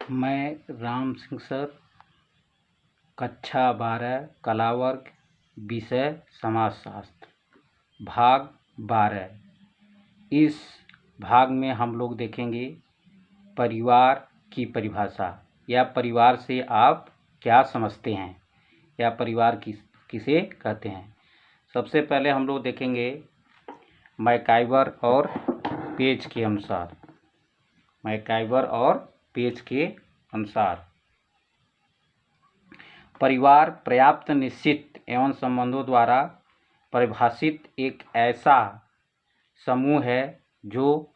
मैं राम सिंह सर, कक्षा 12 कला वर्ग, विषय समाजशास्त्र, भाग 12। इस भाग में हम लोग देखेंगे परिवार की परिभाषा या परिवार से आप क्या समझते हैं या परिवार किसे कहते हैं। सबसे पहले हम लोग देखेंगे मैकाइवर और पेज के अनुसार। परिवार पर्याप्त निश्चित एवं संबंधों द्वारा परिभाषित एक ऐसा समूह है जो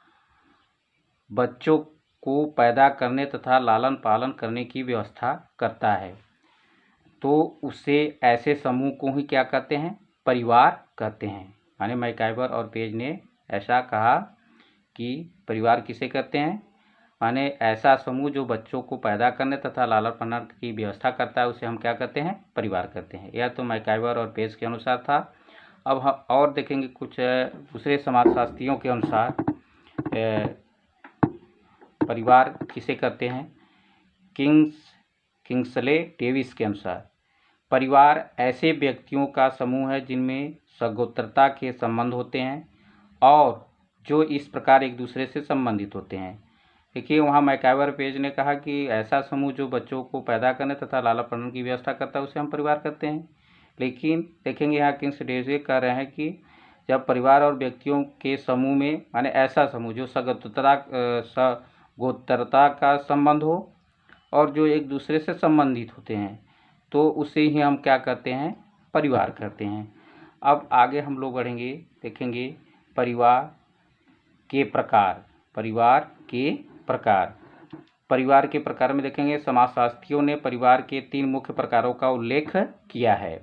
बच्चों को पैदा करने तथा लालन पालन करने की व्यवस्था करता है। तो उससे ऐसे समूह को ही क्या कहते हैं? परिवार कहते हैं। यानी मैकाइवर और पेज ने ऐसा कहा कि परिवार किसे कहते हैं? माने ऐसा समूह जो बच्चों को पैदा करने तथा लालन पालन की व्यवस्था करता है, उसे हम क्या कहते हैं? परिवार कहते हैं। यह तो मैकाइवर और पेज के अनुसार था। अब हम और देखेंगे कुछ दूसरे समाजशास्त्रियों के अनुसार परिवार किसे कहते हैं। किंग्सले डेविस के अनुसार परिवार ऐसे व्यक्तियों का समूह है जिनमें सगोत्रता के संबंध होते हैं और जो इस प्रकार एक दूसरे से संबंधित होते हैं। देखिए, वहाँ मैकाइवर पेज ने कहा कि ऐसा समूह जो बच्चों को पैदा करने तथा लालन पालन की व्यवस्था करता है, उसे हम परिवार कहते हैं। लेकिन देखेंगे यहाँ किंग्स डेविस कह रहे हैं कि जब परिवार और व्यक्तियों के समूह में माने ऐसा समूह जो सगोत्रता का संबंध हो और जो एक दूसरे से संबंधित होते हैं, तो उसे ही हम क्या कहते हैं? परिवार कहते हैं। अब आगे हम लोग बढ़ेंगे, देखेंगे परिवार के प्रकार। परिवार के प्रकार में देखेंगे समाजशास्त्रियों ने परिवार के 3 मुख्य प्रकारों का उल्लेख किया है।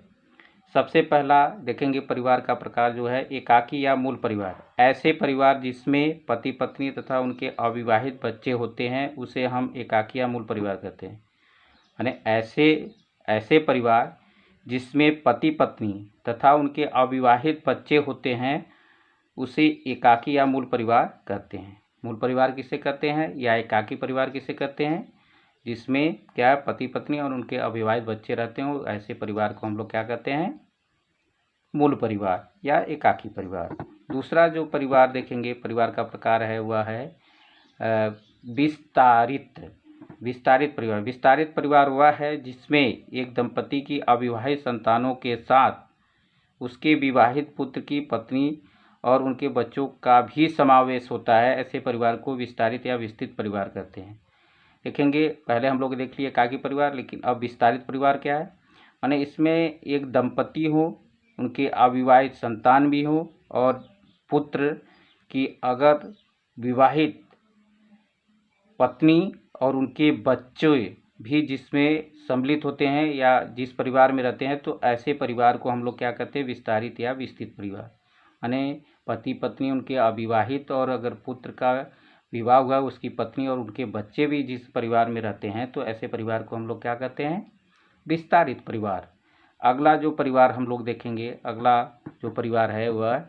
सबसे पहला देखेंगे परिवार का प्रकार जो है एकाकी या मूल परिवार। ऐसे परिवार जिसमें पति पत्नी तथा उनके अविवाहित बच्चे होते हैं, उसे हम एकाकी या मूल परिवार कहते हैं। यानी ऐसे परिवार जिसमें पति पत्नी तथा उनके अविवाहित बच्चे होते हैं, उसे एकाकी या मूल परिवार कहते हैं। मूल परिवार किसे कहते हैं या एकाकी परिवार किसे कहते हैं? जिसमें क्या पति पत्नी और उनके अविवाहित बच्चे रहते हैं, ऐसे परिवार को हम लोग क्या कहते हैं? मूल परिवार या एकाकी परिवार। दूसरा जो परिवार देखेंगे परिवार का प्रकार है वह है विस्तारित परिवार। विस्तारित परिवार वह है जिसमें एक दंपति की अविवाहित संतानों के साथ उसके विवाहित पुत्र की पत्नी और उनके बच्चों का भी समावेश होता है। ऐसे परिवार को विस्तारित या विस्तृत परिवार कहते हैं। देखेंगे पहले हम लोग देख लिए एकाकी परिवार, लेकिन अब विस्तारित परिवार क्या है? माने इसमें एक दंपति हो, उनके अविवाहित संतान भी हो और पुत्र की अगर विवाहित पत्नी और उनके बच्चे भी जिसमें सम्मिलित होते हैं या जिस परिवार में रहते हैं, तो ऐसे परिवार को हम लोग क्या कहते हैं? विस्तारित या विस्तृत परिवार। यानी पति पत्नी उनके अविवाहित और अगर पुत्र का विवाह हुआ, उसकी पत्नी और उनके बच्चे भी जिस परिवार में रहते हैं, तो ऐसे परिवार को हम लोग क्या कहते हैं? विस्तारित परिवार। अगला जो परिवार हम लोग देखेंगे, अगला जो परिवार है वह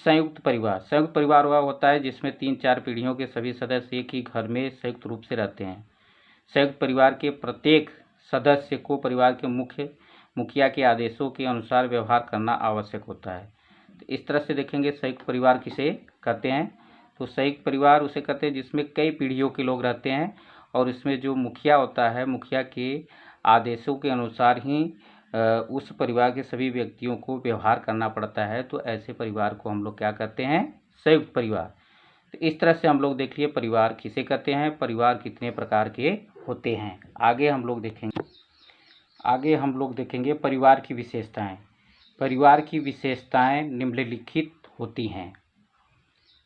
संयुक्त परिवार। संयुक्त परिवार वह होता है जिसमें 3-4 पीढ़ियों के सभी सदस्य एक ही घर में संयुक्त रूप से रहते हैं। संयुक्त परिवार के प्रत्येक सदस्य को परिवार के मुखिया के आदेशों के अनुसार व्यवहार करना आवश्यक होता है। तो इस तरह से देखेंगे संयुक्त परिवार किसे कहते हैं। तो संयुक्त परिवार उसे कहते हैं जिसमें कई पीढ़ियों के लोग रहते हैं और इसमें जो मुखिया होता है, मुखिया के आदेशों के अनुसार ही उस परिवार के सभी व्यक्तियों को व्यवहार करना पड़ता है। तो ऐसे परिवार को हम लोग क्या कहते हैं? संयुक्त परिवार। तो इस तरह से हम लोग देख लिए परिवार किसे कहते हैं, परिवार कितने प्रकार के होते हैं। आगे हम लोग देखेंगे परिवार की विशेषताएं। परिवार की विशेषताएं निम्नलिखित होती हैं।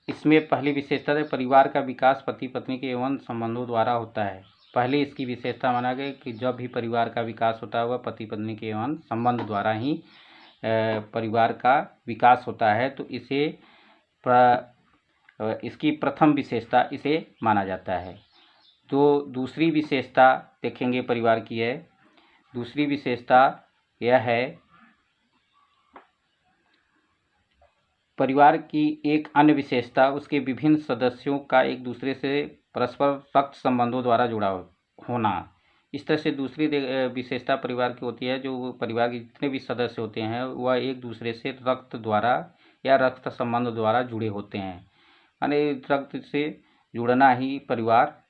इसमें पहली विशेषता है परिवार का विकास पति पत्नी के एवं संबंधों द्वारा होता है। पहले इसकी विशेषता माना गया कि जब भी परिवार का विकास होता है वह पति पत्नी के एवं संबंध द्वारा ही परिवार का विकास होता है। तो इसकी प्रथम विशेषता इसे माना जाता है। तो दूसरी विशेषता देखेंगे परिवार की है। दूसरी विशेषता यह है परिवार की एक अन्य विशेषता उसके विभिन्न सदस्यों का एक दूसरे से परस्पर रक्त संबंधों द्वारा जुड़ा होना। इस तरह से दूसरी विशेषता परिवार की होती है, जो परिवार के जितने भी सदस्य होते हैं वह एक दूसरे से रक्त द्वारा या रक्त संबंध द्वारा जुड़े होते हैं। यानी रक्त से जुड़ना ही परिवार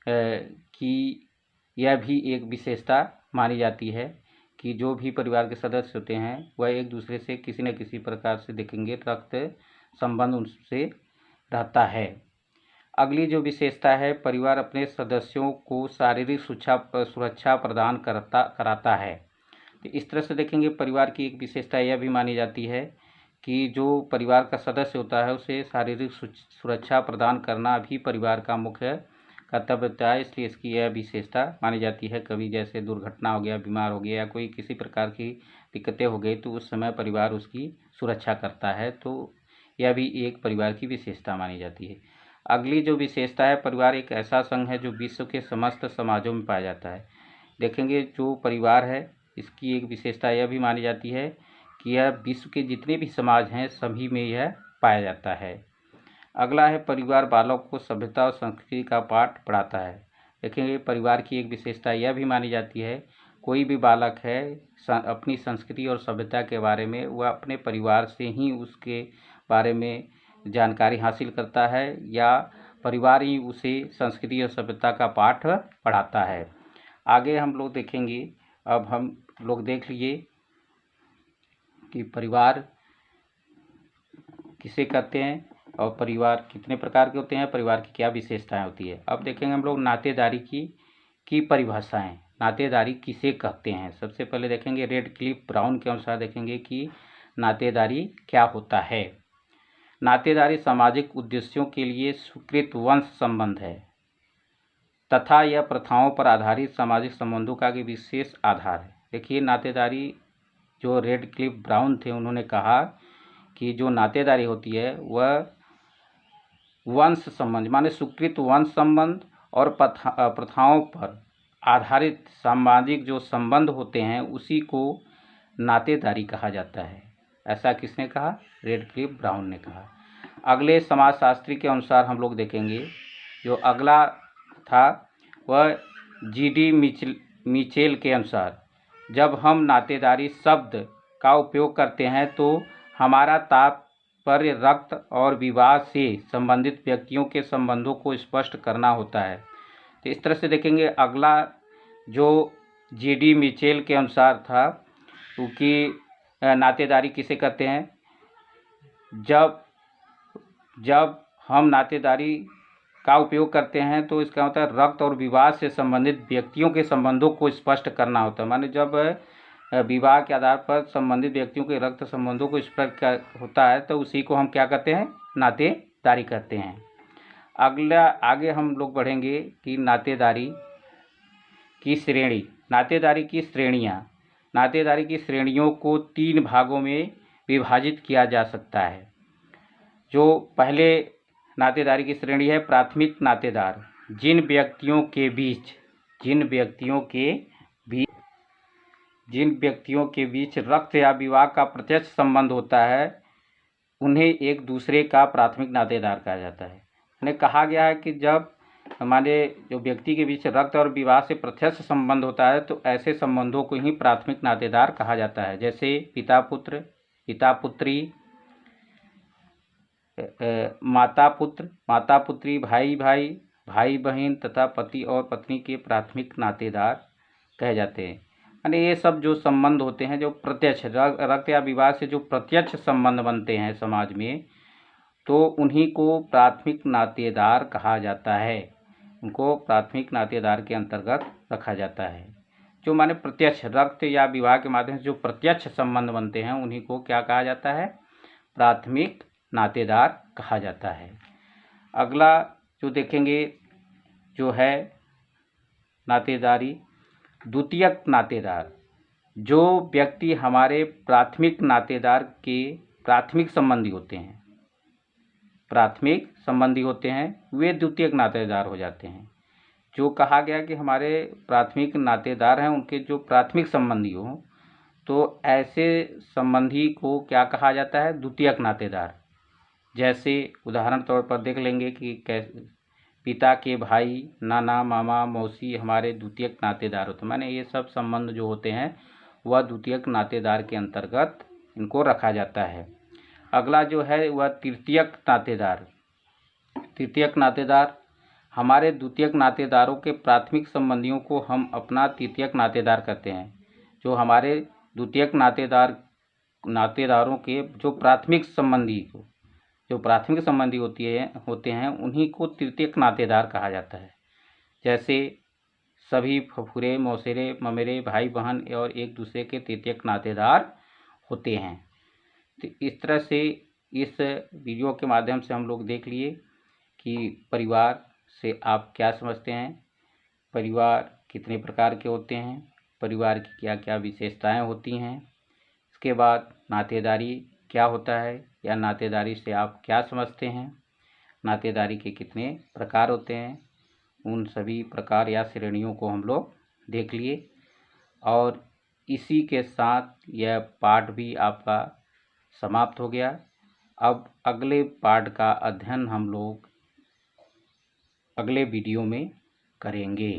की यह भी एक विशेषता मानी जाती है कि जो भी परिवार के सदस्य होते हैं वह एक दूसरे से किसी न किसी प्रकार से देखेंगे रक्त संबंध उनसे रहता है। अगली जो विशेषता है, परिवार अपने सदस्यों को शारीरिक सुरक्षा प्रदान कराता है। तो इस तरह से देखेंगे परिवार की एक विशेषता यह भी मानी जाती है कि जो परिवार का सदस्य होता है उसे शारीरिक सुरक्षा प्रदान करना भी परिवार का मुख्य कर्तव्य होता है, इसलिए इसकी यह विशेषता मानी जाती है। कभी जैसे दुर्घटना हो गया, बीमार हो गया या कोई किसी प्रकार की दिक्कतें हो गई तो उस समय परिवार उसकी सुरक्षा करता है, तो यह भी एक परिवार की विशेषता मानी जाती है। अगली जो विशेषता है, परिवार एक ऐसा संघ है जो विश्व के समस्त समाजों में पाया जाता है। देखेंगे जो परिवार है इसकी एक विशेषता यह भी मानी जाती है कि यह विश्व के जितने भी समाज हैं सभी में यह पाया जाता है। अगला है, परिवार बालक को सभ्यता और संस्कृति का पाठ पढ़ाता है। देखेंगे परिवार की एक विशेषता यह भी मानी जाती है, कोई भी बालक है अपनी संस्कृति और सभ्यता के बारे में वह अपने परिवार से ही उसके बारे में जानकारी हासिल करता है या परिवार ही उसे संस्कृति और सभ्यता का पाठ पढ़ाता है। आगे हम लोग देखेंगे, अब हम लोग देख लिए कि परिवार किसे कहते हैं और परिवार कितने प्रकार के होते हैं, परिवार की क्या विशेषताएं होती है। अब देखेंगे हम लोग नातेदारी की परिभाषाएं, नातेदारी किसे कहते हैं। सबसे पहले देखेंगे रेडक्लिफ ब्राउन के अनुसार देखेंगे कि नातेदारी क्या होता है। नातेदारी सामाजिक उद्देश्यों के लिए स्वीकृत वंश संबंध है तथा यह प्रथाओं पर आधारित सामाजिक संबंधों का एक विशेष आधार है। देखिए नातेदारी जो रेडक्लिफ ब्राउन थे उन्होंने कहा कि जो नातेदारी होती है वह वंश संबंध माने स्वीकृत वंश संबंध और प्रथाओं पर आधारित सामाजिक जो संबंध होते हैं उसी को नातेदारी कहा जाता है। ऐसा किसने कहा? रेडक्लिफ ब्राउन ने कहा। अगले समाजशास्त्री के अनुसार हम लोग देखेंगे, जो अगला था वह जीडी मिचेल के अनुसार, जब हम नातेदारी शब्द का उपयोग करते हैं तो हमारा तात्पर्य रक्त और विवाह से संबंधित व्यक्तियों के संबंधों को स्पष्ट करना होता है। तो इस तरह से देखेंगे अगला जो जीडी मिचेल के अनुसार था, क्योंकि नातेदारी किसे कहते हैं, जब हम नातेदारी का उपयोग करते हैं तो इसका मतलब रक्त और विवाह से संबंधित व्यक्तियों के संबंधों को स्पष्ट करना होता है। माने जब विवाह के आधार पर संबंधित व्यक्तियों के रक्त संबंधों को स्पष्ट होता है तो उसी को हम क्या कहते हैं? नातेदारी कहते हैं। अगला आगे हम लोग बढ़ेंगे कि नातेदारी की श्रेणी, नातेदारी की श्रेणियाँ। नातेदारी की श्रेणियों को 3 भागों में विभाजित किया जा सकता है। जो पहले नातेदारी की श्रेणी है, प्राथमिक नातेदार, जिन व्यक्तियों के बीच रक्त या विवाह का प्रत्यक्ष संबंध होता है उन्हें एक दूसरे का प्राथमिक नातेदार कहा जाता है। उन्हें कहा गया है कि जब हमारे जो व्यक्ति के बीच रक्त और विवाह से प्रत्यक्ष संबंध होता है तो ऐसे संबंधों को ही प्राथमिक नातेदार कहा जाता है। जैसे पिता पुत्र, पिता पुत्री, माता पुत्र, माता पुत्री, भाई भाई, भाई बहन तथा पति और पत्नी के प्राथमिक नातेदार कहे जाते हैं। यानी ये सब जो संबंध होते हैं जो प्रत्यक्ष रक्त या विवाह से जो प्रत्यक्ष संबंध बनते हैं समाज में, तो उन्हीं को प्राथमिक नातेदार कहा जाता है। उनको प्राथमिक नातेदार के अंतर्गत रखा जाता है। जो माने प्रत्यक्ष रक्त या विवाह के माध्यम से जो प्रत्यक्ष संबंध बनते हैं उन्हीं को क्या कहा जाता है? प्राथमिक नातेदार कहा जाता है। अगला जो देखेंगे जो है नातेदारी, द्वितीयक नातेदार, जो व्यक्ति हमारे प्राथमिक नातेदार के प्राथमिक संबंधी होते हैं वे द्वितीयक नातेदार हो जाते हैं। जो कहा गया कि हमारे प्राथमिक नातेदार हैं उनके जो प्राथमिक संबंधी हों तो ऐसे संबंधी को क्या कहा जाता है? द्वितीयक नातेदार। जैसे उदाहरण तौर पर देख लेंगे कि कैसे पिता के भाई, नाना, मामा, मौसी हमारे द्वितीयक नातेदार होते हैं। माने ये सब संबंध जो होते हैं वह द्वितीयक नातेदार के अंतर्गत इनको रखा जाता है। अगला जो है वह तृतीयक नातेदार। तृतीयक नातेदार हमारे द्वितीयक नातेदारों के प्राथमिक संबंधियों को हम अपना तृतीयक नातेदार कहते हैं। जो हमारे द्वितीयक नातेदारों के जो प्राथमिक संबंधी होते हैं उन्हीं को तृतीयक नातेदार कहा जाता है। जैसे सभी फुफुरे, मौसेरे, ममेरे, भाई बहन और एक दूसरे के तृतीयक नातेदार होते हैं। तो इस तरह से इस वीडियो के माध्यम से हम लोग देख लिए कि परिवार से आप क्या समझते हैं, परिवार कितने प्रकार के होते हैं, परिवार की क्या क्या विशेषताएं होती हैं। इसके बाद नातेदारी क्या होता है या नातेदारी से आप क्या समझते हैं, नातेदारी के कितने प्रकार होते हैं, उन सभी प्रकार या श्रेणियों को हम लोग देख लिए। और इसी के साथ यह पाठ भी आपका समाप्त हो गया। अब अगले पाठ का अध्ययन हम लोग अगले वीडियो में करेंगे।